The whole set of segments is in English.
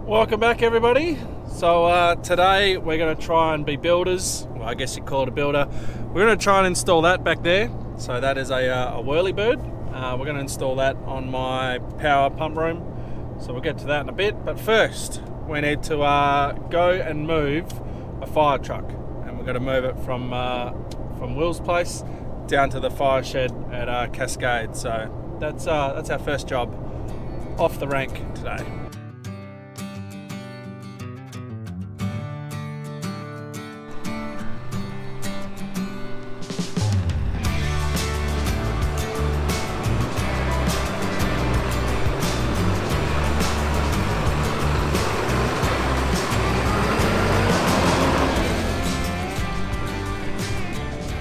Welcome back, everybody. So today we're going to try and be builders. Well, I guess you call it a builder. We're going to try and install that back there. So that is a whirlybird. We're going to install that on my power pump room. So we'll get to that in a bit. But first, we need to go and move a fire truck, and we're going to move it from Will's place down to the fire shed at Cascade. So that's our first job off the rank today.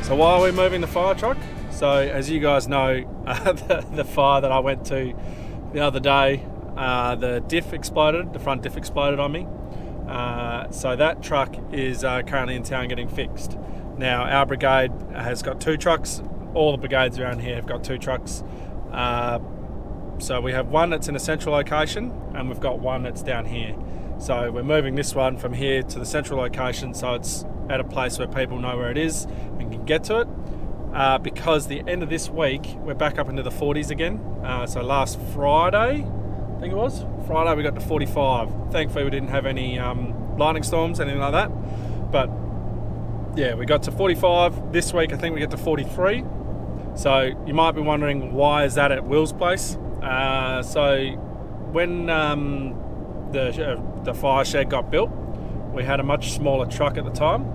So why are we moving the fire truck? So as you guys know, the fire that I went to the other day, the diff exploded, the front diff exploded on me. So that truck is currently in town getting fixed. Now our brigade has got two trucks. All the brigades around here have got two trucks. So we have one that's in a central location and we've got one that's down here. So we're moving this one from here to the central location so it's at a place where people know where it is and can get to it. Because the end of this week we're back up into the 40s again. So last Friday, I think it was, Friday we got to 45. Thankfully we didn't have any lightning storms, anything like that. But yeah, we got to 45. This week I think we get to 43. So you might be wondering, why is that at Will's place? So when the fire shed got built, we had a much smaller truck at the time,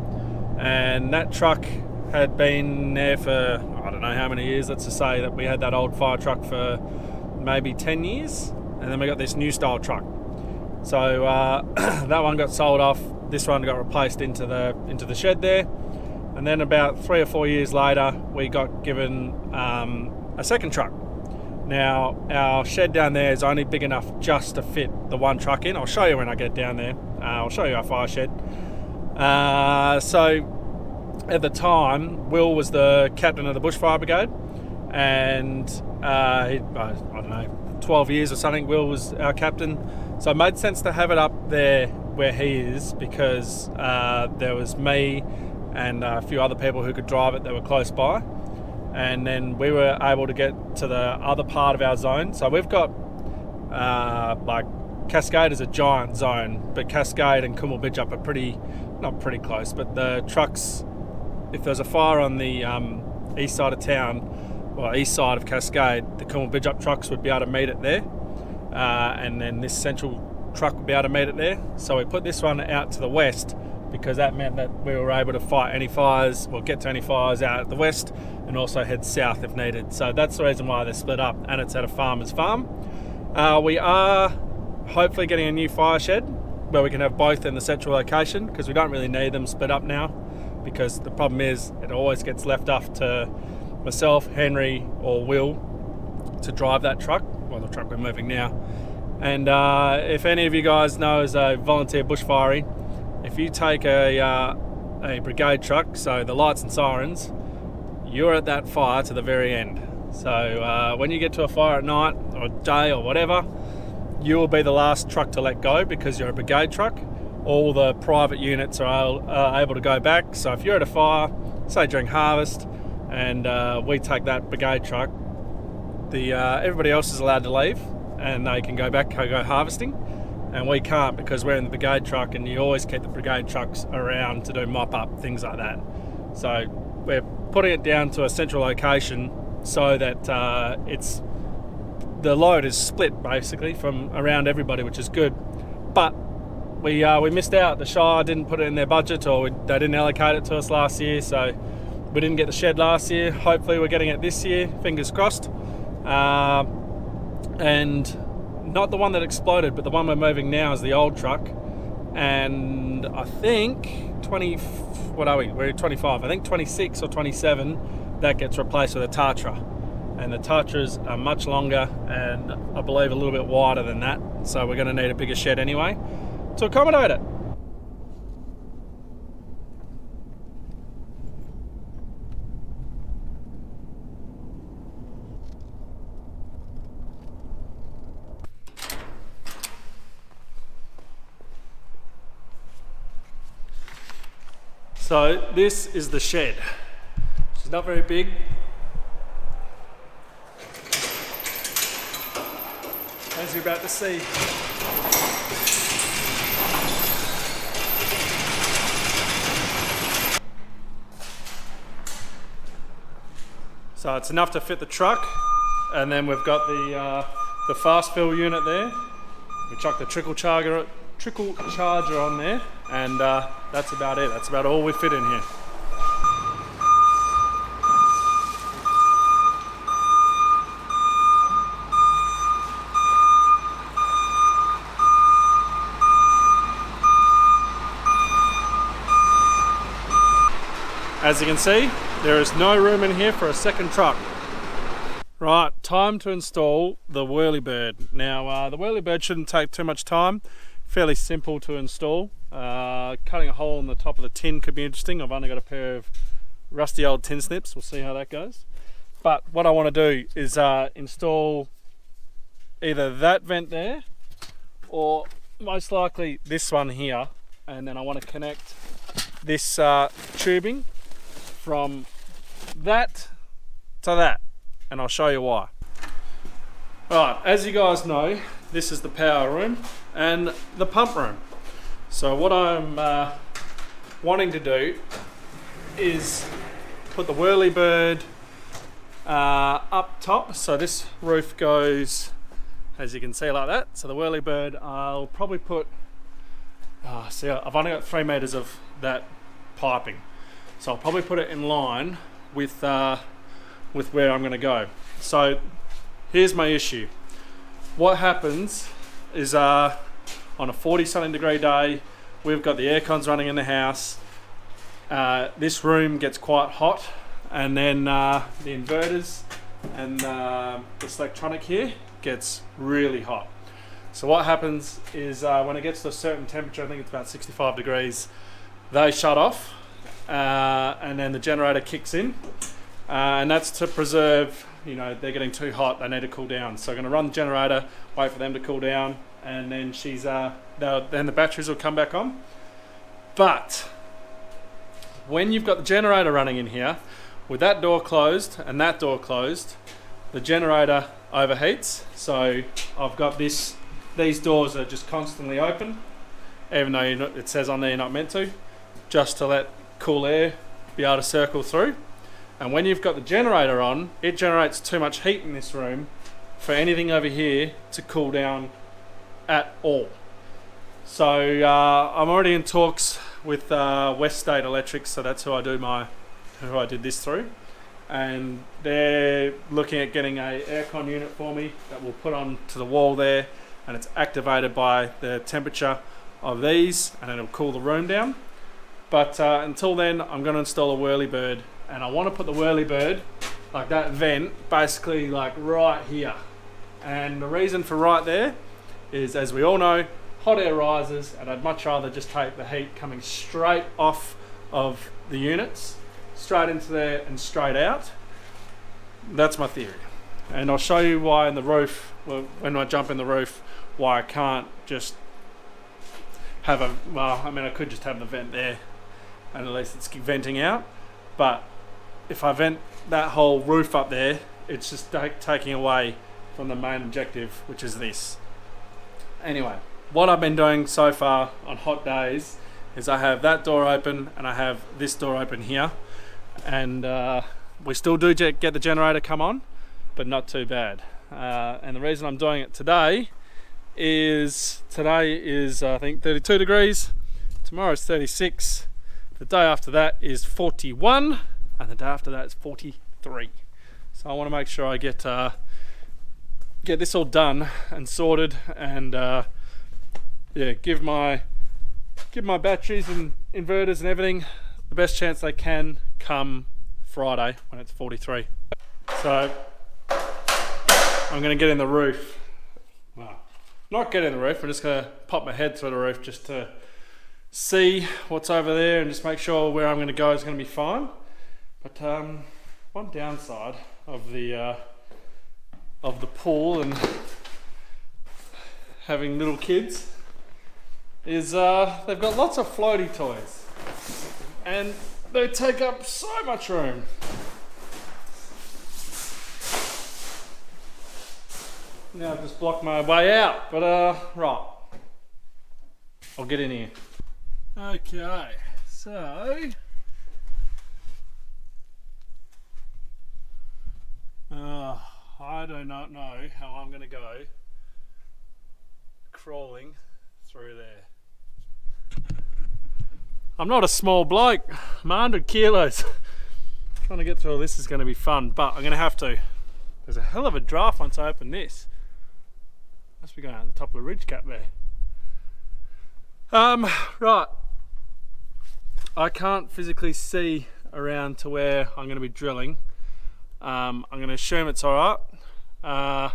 and that truck had been there for I don't know how many years. Let's just say that we had that old fire truck for maybe 10 years, and then we got this new style truck. So that one got sold off, this one got replaced into the shed there, and then about 3 or 4 years later we got given a second truck. Now our shed down there is only big enough just to fit the one truck in. I'll show you when I get down there. I'll show you our fire shed. So at the time, Will was the captain of the bushfire brigade, and I don't know, 12 years or something, Will was our captain. So it made sense to have it up there where he is, because there was me and a few other people who could drive it that were close by. And then we were able to get to the other part of our zone. So we've got like Cascade is a giant zone, but Cascade and Kummelbidjup are not pretty close, but the trucks, if there's a fire on the east side of town, well, east side of Cascade, the Kummelbidjup trucks would be able to meet it there, and then this central truck would be able to meet it there. So we put this one out to the west, because that meant that we were able to fight any fires, or get to any fires out at the west, and also head south if needed. So that's the reason why they're split up, and it's at a farmer's farm. We are hopefully getting a new fire shed where we can have both in the central location, because we don't really need them split up now, because the problem is it always gets left up to myself, Henry or Will to drive that truck, well, the truck we're moving now. And if any of you guys know as a volunteer bushfiring, if you take a brigade truck, so the lights and sirens, you're at that fire to the very end. So when you get to a fire at night or day or whatever, you will be the last truck to let go, because you're a brigade truck. All the private units are able to go back. So if you're at a fire, say during harvest, and we take that brigade truck, everybody else is allowed to leave and they can go back, go harvesting. And we can't, because we're in the brigade truck, and you always keep the brigade trucks around to do mop up, things like that. So we're putting it down to a central location so that the load is split basically from around everybody, which is good. But we missed out. The Shire didn't put it in their budget, or they didn't allocate it to us last year, so we didn't get the shed last year. Hopefully we're getting it this year, fingers crossed. And not the one that exploded, but the one we're moving now is the old truck. And I think we're 25. I think 26 or 27, that gets replaced with a Tatra. And the Tatras are much longer and I believe a little bit wider than that. So we're going to need a bigger shed anyway to accommodate it. So this is the shed. It's not very big. As you're about to see. So it's enough to fit the truck, and then we've got the fast fill unit there. We chuck the trickle charger on there, and that's about it. That's about all we fit in here. As you can see, there is no room in here for a second truck. Right, time to install the whirlybird. Now, the whirlybird shouldn't take too much time. Fairly simple to install. Cutting a hole in the top of the tin could be interesting. I've only got a pair of rusty old tin snips. We'll see how that goes. But what I want to do is install either that vent there, or most likely this one here. And then I want to connect this tubing from that to that, and I'll show you why. Right, as you guys know, this is the power room and the pump room. So what I'm wanting to do is put the whirlybird up top. So this roof goes, as you can see, like that. So the whirlybird, I'll probably put, see, I've only got 3 meters of that piping. So I'll probably put it in line with where I'm going to go. So here's my issue. What happens is on a 40-something degree day, we've got the air cons running in the house. This room gets quite hot, and then the inverters and this electronic here gets really hot. So what happens is when it gets to a certain temperature, I think it's about 65 degrees, they shut off. And then the generator kicks in, and that's to preserve, you know, they're getting too hot, they need to cool down. So I'm going to run the generator, wait for them to cool down, and then then the batteries will come back on. But when you've got the generator running in here, with that door closed and that door closed, the generator overheats. So I've got these doors are just constantly open, even though it says on there you're not meant to, just to let cool air be able to circle through. And when you've got the generator on, it generates too much heat in this room for anything over here to cool down at all. So I'm already in talks with West State Electrics, so that's who I did this through, and they're looking at getting a aircon unit for me that we'll put on to the wall there, and it's activated by the temperature of these, and it'll cool the room down. But until then, I'm going to install a whirlybird, and I want to put the whirlybird, like that vent, basically like right here. And the reason for right there is, as we all know, hot air rises, and I'd much rather just take the heat coming straight off of the units, straight into there and straight out. That's my theory. And I'll show you why in the roof, when I jump in the roof, why I can't just have I could just have the vent there, and at least it's venting out. But if I vent that whole roof up there, it's just taking away from the main objective, which is this. Anyway, what I've been doing so far on hot days is I have that door open and I have this door open here, and we still do get the generator come on, but not too bad. And the reason I'm doing it today is I think 32 degrees, tomorrow's 36, the day after that is 41, and the day after that is 43. So I want to make sure I get this all done and sorted, and give my batteries and inverters and everything the best chance they can come Friday when it's 43. So I'm going to get in the roof. Well, not get in the roof, I'm just going to pop my head through the roof just to see what's over there and just make sure where I'm going to go is going to be fine. But one downside of the pool and having little kids is they've got lots of floaty toys. and they take up so much room. Now I've just blocked my way out, but right, I'll get in here. Okay, so I do not know how I'm going to go crawling through there. I'm not a small bloke, I'm 100 kilos. Trying to get through all this is going to be fun, but I'm going to have to. There's a hell of a draft once I open this. Must be going out the top of the ridge cap there. Right. I can't physically see around to where I'm going to be drilling. I'm going to assume it's alright. I'm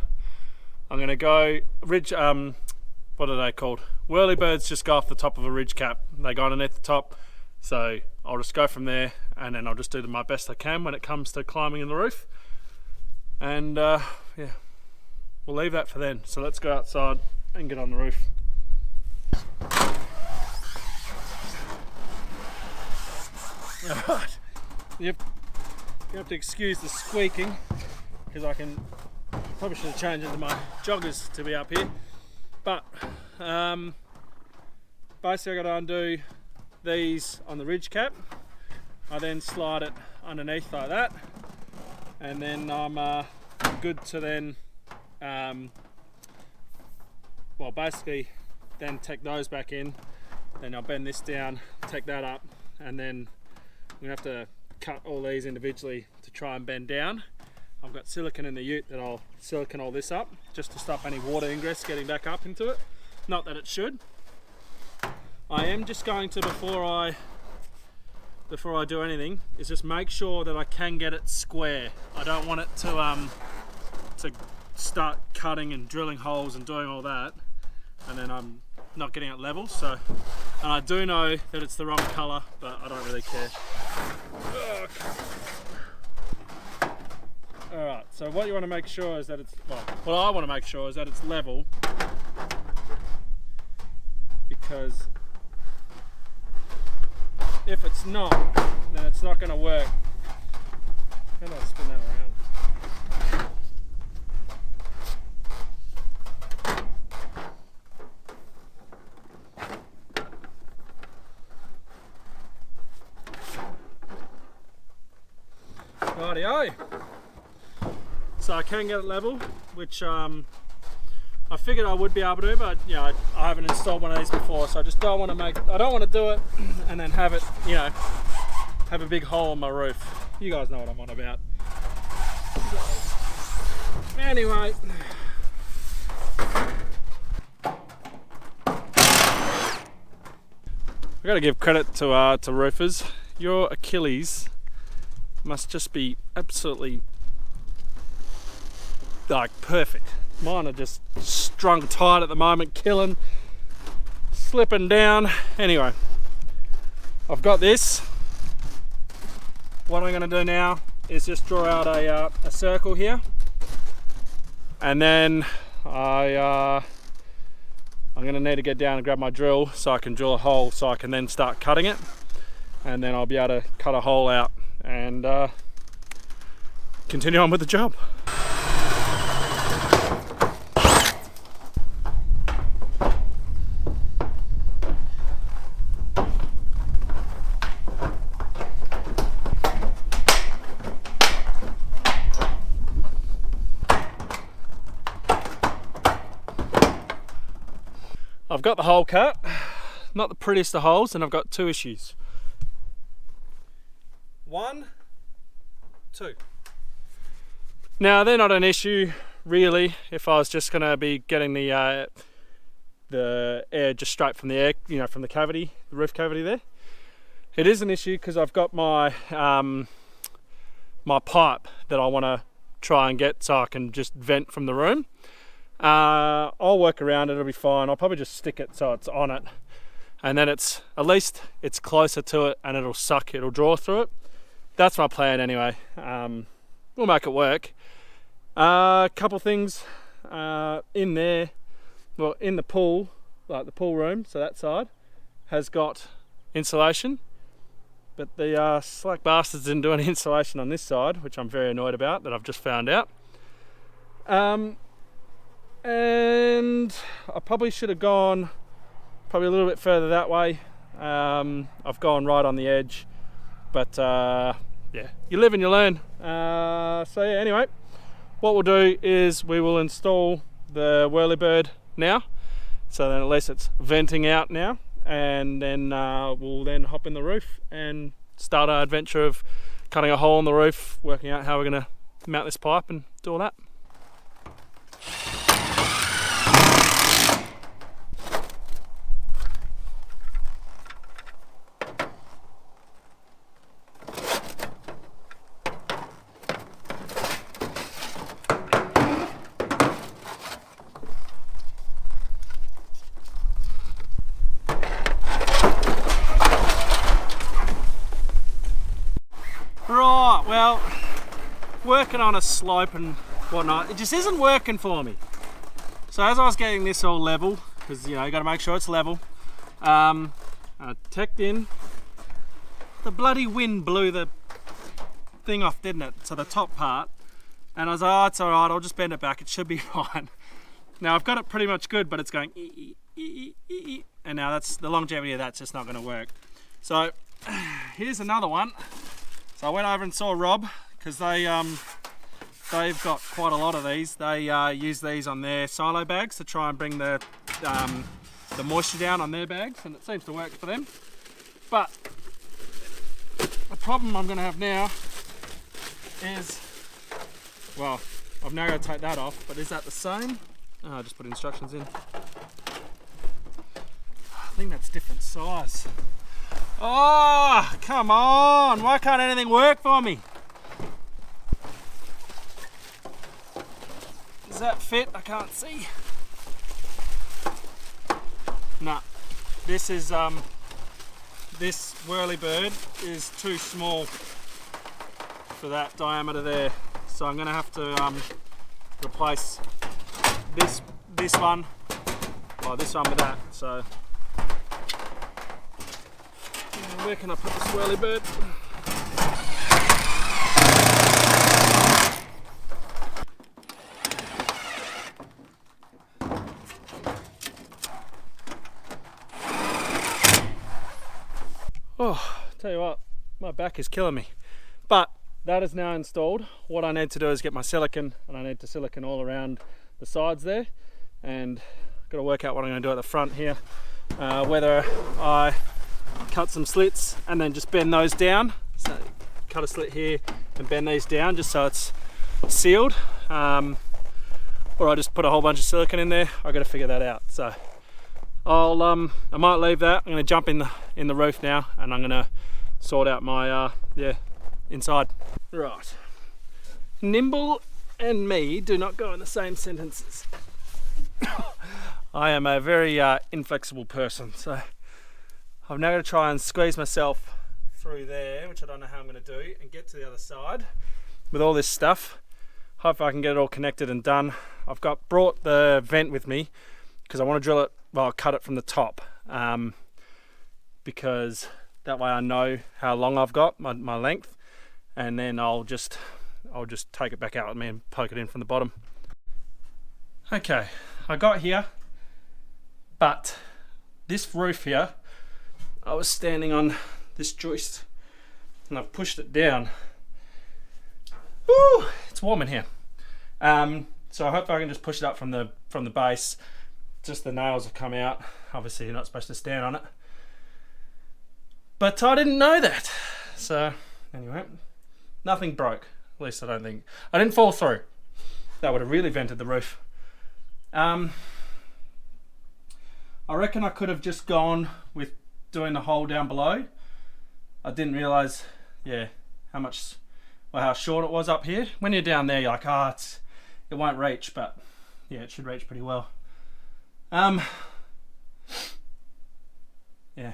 going to go ridge, what are they called? Whirlybirds just go off the top of a ridge cap. They go underneath the top. So I'll just go from there and then I'll just do my best I can when it comes to climbing in the roof. And yeah, we'll leave that for then. So let's go outside and get on the roof. Alright, you have to excuse the squeaking because probably should have changed into my joggers to be up here. But basically I got to undo these on the ridge cap. I then slide it underneath like that, and then I'm good to then, well, basically then take those back in. Then I'll bend this down, take that up, and then I'm going to have to cut all these individually to try and bend down. I've got silicone in the ute that I'll silicone all this up just to stop any water ingress getting back up into it. Not that it should. I am just going to, before I do anything, is just make sure that I can get it square. I don't want it to start cutting and drilling holes and doing all that, and then I'm not getting it level. So, and I do know that it's the wrong colour, but I don't really care. Okay. Alright, so what you want to make sure is that it's, well, what I want to make sure is that it's level, because if it's not, then it's not going to work. How do I spin that around? Rightio. So I can get it level, which I figured I would be able to, but you know, I haven't installed one of these before, so I just don't want to do it and then have it, you know, have a big hole in my roof. You guys know what I'm on about. So, anyway, I got to give credit to roofers. Your Achilles must just be absolutely like perfect. Mine are just strung tight at the moment, killing, slipping down. Anyway, I've got this. What I'm going to do now is just draw out a circle here, and then I'm going to need to get down and grab my drill so I can drill a hole so I can then start cutting it, and then I'll be able to cut a hole out and continue on with the job. I've got the hole cut, not the prettiest of holes, and I've got two issues. 1, 2. Now they're not an issue really if I was just going to be getting the air just straight from the air, you know, from the cavity, the roof cavity there. It is an issue because I've got my my pipe that I want to try and get so I can just vent from the room. I'll work around it, it'll be fine. I'll probably just stick it so it's on it, and then at least it's closer to it and it'll draw through it. That's my plan anyway. We'll make it work. Couple things in there, well, in the pool, like the pool room, so that side has got insulation. but the slack bastards didn't do any insulation on this side, which I'm very annoyed about, that I've just found out. And I probably should have gone probably a little bit further that way. I've gone right on the edge, but yeah, you live and you learn. So yeah, anyway, what we'll do is we will install the whirlybird now, so then at least it's venting out now, and then we'll then hop in the roof and start our adventure of cutting a hole in the roof, working out how we're going to mount this pipe and do all that. Right, well, working on a slope and whatnot, it just isn't working for me. So as I was getting this all level, because you know, you got to make sure it's level, I teched in, the bloody wind blew the thing off, didn't it? So the top part, and I was like, oh, it's alright, I'll just bend it back, it should be fine. Now I've got it pretty much good, but it's going and now that's the longevity of that's just not going to work. So here's another one. So I went over and saw Rob, because they've got quite a lot of these. They use these on their silo bags to try and bring the moisture down on their bags, and it seems to work for them. But the problem I'm going to have now is, well, I've now got to take that off, but is that the same? Oh, I just put instructions in. I think that's different size. Oh, come on! Why can't anything work for me? Does that fit? I can't see. Nah, this is this whirlybird is too small for that diameter there, so I'm gonna have to replace this one, well, this one with that. So. Where can I put this whirlybird? Oh, tell you what, my back is killing me. But that is now installed. What I need to do is get my silicone, and I need to silicone all around the sides there, and I've got to work out what I'm going to do at the front here. Whether I cut some slits and then just bend those down, so cut a slit here and bend these down just so it's sealed, or I just put a whole bunch of silicone in there. I've got to figure that out. So I might leave that. I'm going to jump in the roof now, and I'm going to sort out my inside. Right, nimble and me do not go in the same sentences. I am a very inflexible person, so I'm now going to try and squeeze myself through there, which I don't know how I'm going to do, and get to the other side with all this stuff. Hope I can get it all connected and done. I've brought the vent with me because I want to drill it, well, cut it from the top, because that way I know how long I've got, my length, and then I'll just take it back out with me and poke it in from the bottom. Okay, I got here, but this roof here, I was standing on this joist and I've pushed it down. Woo, it's warm in here. So I hope I can just push it up from the base. Just the nails have come out. Obviously you're not supposed to stand on it, but I didn't know that. So anyway, nothing broke. At least I don't think. I didn't fall through. That would have really vented the roof. I reckon I could have just gone with doing the hole down below. I didn't realise, how short it was up here. When you're down there, you're like, it won't reach, but yeah, it should reach pretty well. Yeah.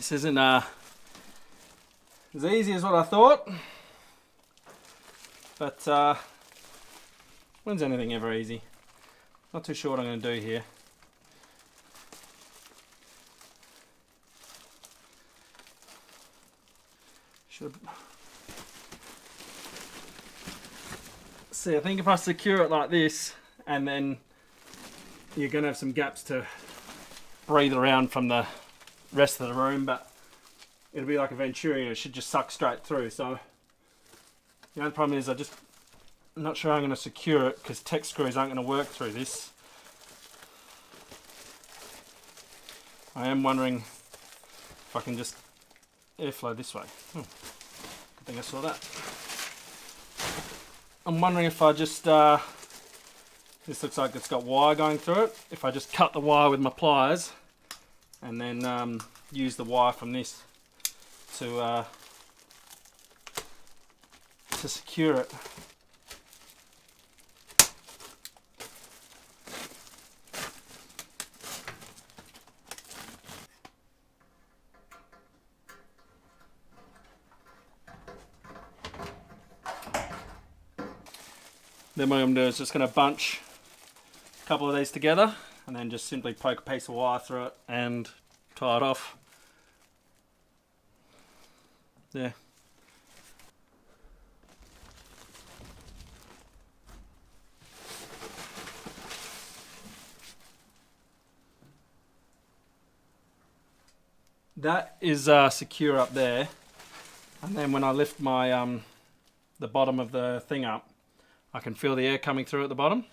This isn't as easy as what I thought, but when's anything ever easy? Not too sure what I'm going to do here. See, I think if I secure it like this, and then you're going to have some gaps to breathe around from the rest of the room, but it'll be like a Venturi, it should just suck straight through. So the only problem is I'm not sure I'm going to secure it because tech screws aren't going to work through this. I am wondering if I can just airflow this way. Good thing I saw that. I'm wondering if I just, this looks like it's got wire going through it, if I just cut the wire with my pliers and then use the wire from this to secure it. Then what I'm going to do is just going to bunch a couple of these together and then just simply poke a piece of wire through it and tie it off. Yeah. That is secure up there, and then when I lift my the bottom of the thing up, I can feel the air coming through at the bottom.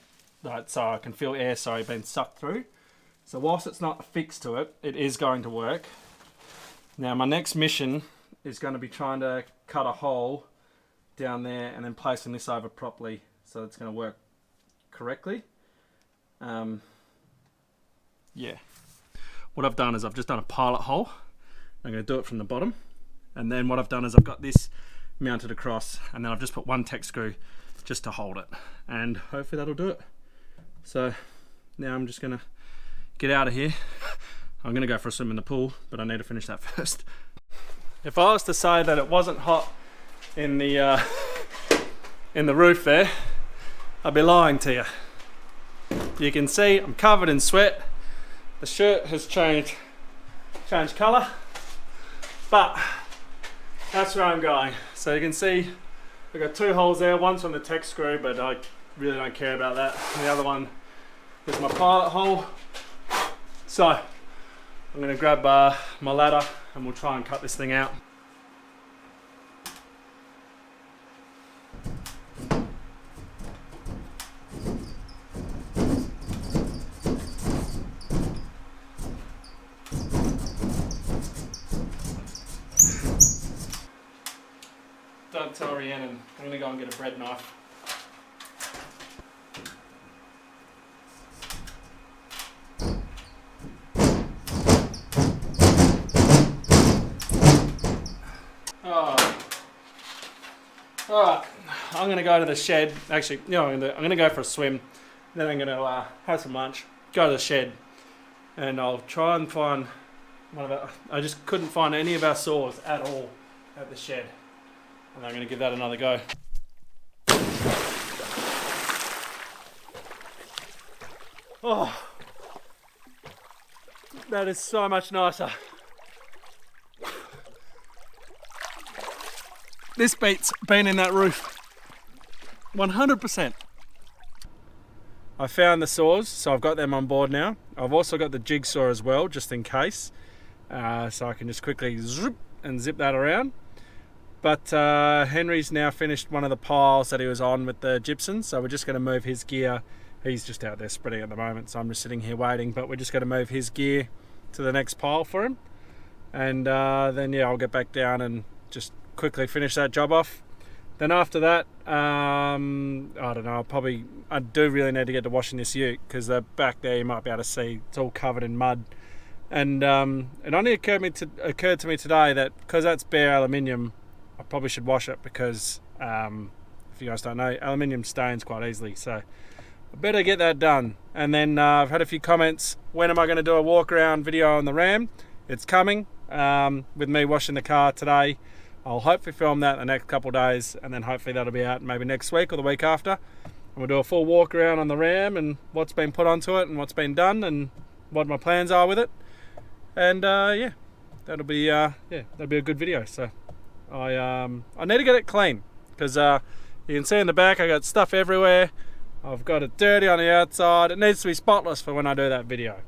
So I can feel air, being sucked through. So whilst it's not affixed to it, it is going to work. Now my next mission is going to be trying to cut a hole down there and then placing this over properly so it's going to work correctly. Yeah. What I've done is I've just done a pilot hole. I'm going to do it from the bottom. And then what I've done is I've got this mounted across, and then I've just put one tech screw just to hold it, and hopefully that'll do it. So now I'm just gonna get out of here. I'm gonna go for a swim in the pool, but I need to finish that first. If I was to say that it wasn't hot in the roof there, I'd be lying to you. You can see I'm covered in sweat. The shirt has changed colour, but that's where I'm going. So you can see I've got two holes there, one's from the tech screw, but I really don't care about that. And the other one is my pilot hole. So I'm going to grab my ladder and we'll try and cut this thing out. Don't tell Rhiannon. I'm going to go and get a bread knife. Alright, I'm going to go to the shed. Actually, no, I'm going to go for a swim. Then I'm going to have some lunch, go to the shed, and I'll try and find one of our... I just couldn't find any of our saws at all at the shed. And I'm going to give that another go. Oh, that is so much nicer. This beats being in that roof. 100%. I found the saws, so I've got them on board now. I've also got the jigsaw as well, just in case. So I can just quickly zip and zip that around. But Henry's now finished one of the piles that he was on with the gypsum, so we're just going to move his gear. He's just out there spreading at the moment, so I'm just sitting here waiting, but we're just going to move his gear to the next pile for him. And then yeah, I'll get back down and just quickly finish that job off. Then after that, I don't know, I do really need to get to washing this ute, because the back there you might be able to see it's all covered in mud. And it only occurred to me today that because that's bare aluminium, I probably should wash it, because if you guys don't know, aluminium stains quite easily, so I better get that done. And then I've had a few comments, when am I going to do a walk around video on the Ram? It's coming. with me washing the car today. I'll hopefully film that in the next couple of days, and then hopefully that'll be out maybe next week or the week after. And we'll do a full walk around on the Ram and what's been put onto it and what's been done and what my plans are with it. And yeah, that'll be a good video. So I need to get it clean, because you can see in the back I got stuff everywhere. I've got it dirty on the outside. It needs to be spotless for when I do that video.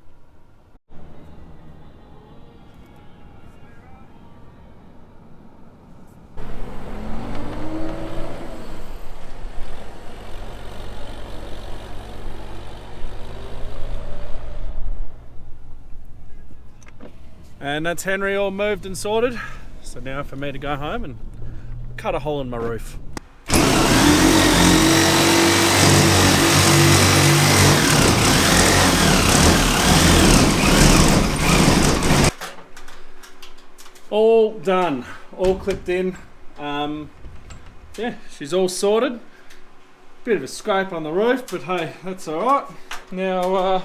And that's Henry all moved and sorted. So now for me to go home and cut a hole in my roof. All done, all clipped in. Yeah, she's all sorted. Bit of a scrape on the roof, but hey, that's all right. Now,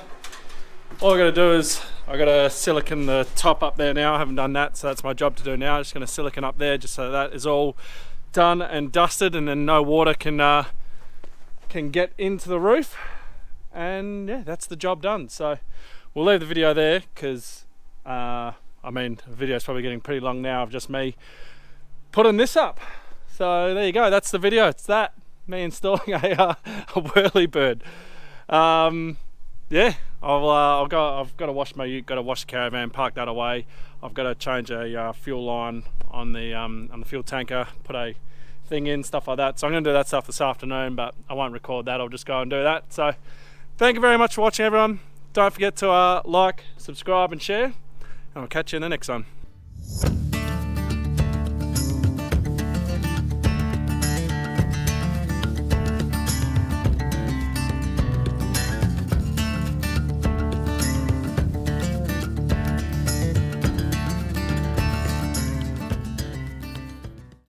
all I gotta do is I gotta silicone the top up there now. I haven't done that, so that's my job to do now. I'm just gonna silicone up there just so that is all done and dusted, and then no water can get into the roof. And yeah, that's the job done. So we'll leave the video there, because I mean, the video's probably getting pretty long now of just me putting this up. So there you go, that's the video. It's that, me installing a whirlybird. Yeah, I've got to wash my ute, got to wash the caravan, park that away. I've got to change a fuel line on the fuel tanker, put a thing in, stuff like that. So I'm going to do that stuff this afternoon, but I won't record that. I'll just go and do that. So thank you very much for watching, everyone. Don't forget to like, subscribe and share. I'll catch you in the next one.